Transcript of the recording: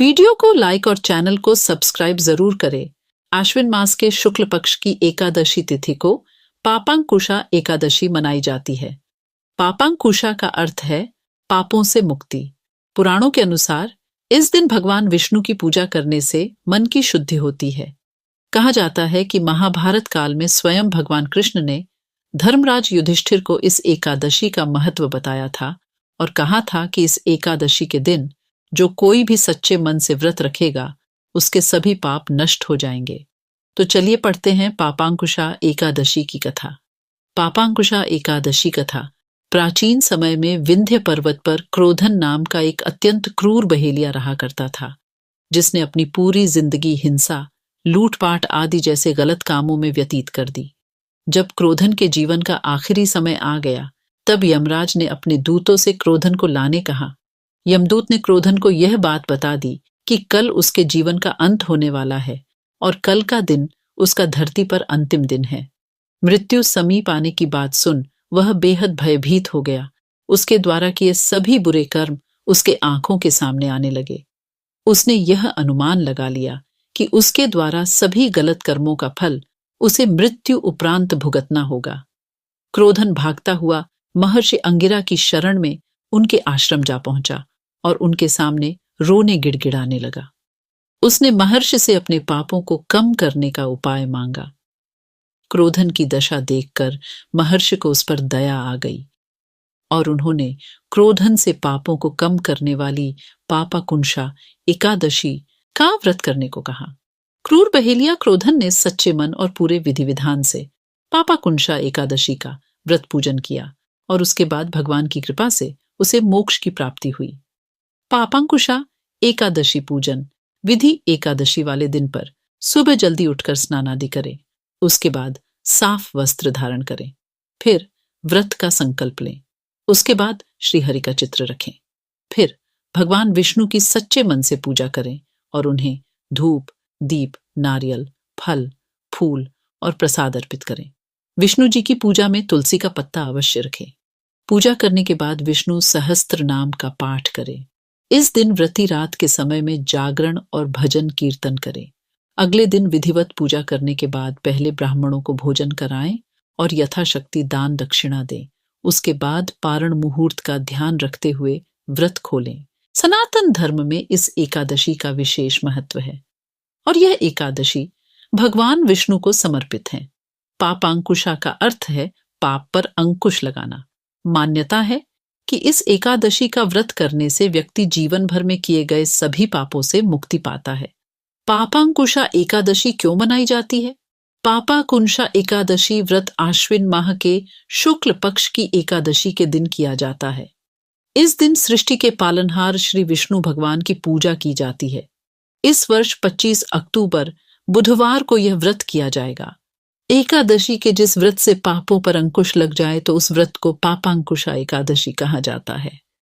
Video को like और channel को सब्सक्राइब जरूर करें। आश्विन मास के शुक्ल पक्ष की एकादशी तिथि को पापांकुशा एकादशी मनाई जाती है। पापांकुशा का अर्थ है पापों से मुक्ति। पुराणों के अनुसार इस दिन भगवान विष्णु की पूजा करने से मन की शुद्धि होती है। कहा जाता है कि महाभारत काल में स्वयं भगवान कृष्ण ने धर्मराज युधिष्ठिर को इस एकादशी का महत्व बताया था और कहा था कि इस एकादशी के दिन जो कोई भी सच्चे मन से व्रत रखेगा उसके सभी पाप नष्ट हो जाएंगे। तो चलिए पढ़ते हैं पापांकुशा एकादशी की कथा। पापांकुशा एकादशी कथा प्राचीन समय में विंध्य पर्वत पर क्रोधन नाम का एक अत्यंत क्रूर बहेलिया रहा करता था, जिसने अपनी पूरी जिंदगी हिंसा, लूटपाट आदि जैसे गलत कामों में व्यतीत कर दी। जब क्रोधन के जीवन का आखिरी समय आ गया, तब यमराज ने अपने दूतों से क्रोधन को लाने कहा। यमदूत ने क्रोधन को यह बात बता दी कि कल उसके जीवन का अंत होने वाला है और कल का दिन उसका धरती पर अंतिम दिन है। मृत्यु समीप आने की बात सुन वह बेहद भयभीत हो गया। उसके द्वारा किए सभी बुरे कर्म उसके आंखों के सामने आने लगे। उसने यह अनुमान लगा लिया कि उसके द्वारा सभी गलत कर्मों का फल उसे मृत्यु उपरांत भुगतना होगा। क्रोधन भागता हुआ महर्षि अंगिरा की शरण में उनके आश्रम जा पहुंचा और उनके सामने रोने गिड़गिड़ाने लगा। उसने महर्षि से अपने पापों को कम करने का उपाय मांगा। क्रोधन की दशा देखकर महर्षि को उस पर दया आ गई और उन्होंने क्रोधन से पापों को कम करने वाली पापाकुंशा एकादशी का व्रत करने को कहा। क्रूर बहेलिया क्रोधन ने सच्चे मन और पूरे विधि विधान से पापाकुंशा एकादशी का व्रत पूजन किया और उसके बाद भगवान की कृपा से उसे मोक्ष की प्राप्ति हुई। पापांकुशा एकादशी पूजन विधि एकादशी वाले दिन पर सुबह जल्दी उठकर स्नान आदि करें। उसके बाद साफ वस्त्र धारण करें। फिर व्रत का संकल्प लें। उसके बाद श्रीहरि का चित्र रखें। फिर भगवान विष्णु की सच्चे मन से पूजा करें और उन्हें धूप, दीप, नारियल, फल, फूल और प्रसाद अर्पित करें। विष्णु जी की पूजा में तुलसी का पत्ता अवश्य रखें। पूजा करने के बाद विष्णु सहस्त्र नाम का पाठ करें। इस दिन व्रती रात के समय में जागरण और भजन कीर्तन करें। अगले दिन विधिवत पूजा करने के बाद पहले ब्राह्मणों को भोजन कराएं और यथाशक्ति दान दक्षिणा दें। उसके बाद पारण मुहूर्त का ध्यान रखते हुए व्रत खोलें। सनातन धर्म में इस एकादशी का विशेष महत्व है और यह एकादशी भगवान विष्णु को समर्पित है। पापांकुशा का अर्थ है पाप पर अंकुश लगाना। मान्यता है कि इस एकादशी का व्रत करने से व्यक्ति जीवन भर में किए गए सभी पापों से मुक्ति पाता है। पापांकुशा एकादशी क्यों मनाई जाती है? पापाकुंशा एकादशी व्रत आश्विन माह के शुक्ल पक्ष की एकादशी के दिन किया जाता है। इस दिन सृष्टि के पालनहार श्री विष्णु भगवान की पूजा की जाती है। इस वर्ष 25 अक्टूबर बुधवार को यह व्रत किया जाएगा। एकादशी के जिस व्रत से पापों पर अंकुश लग जाए तो उस व्रत को पापांकुशा एकादशी कहा जाता है।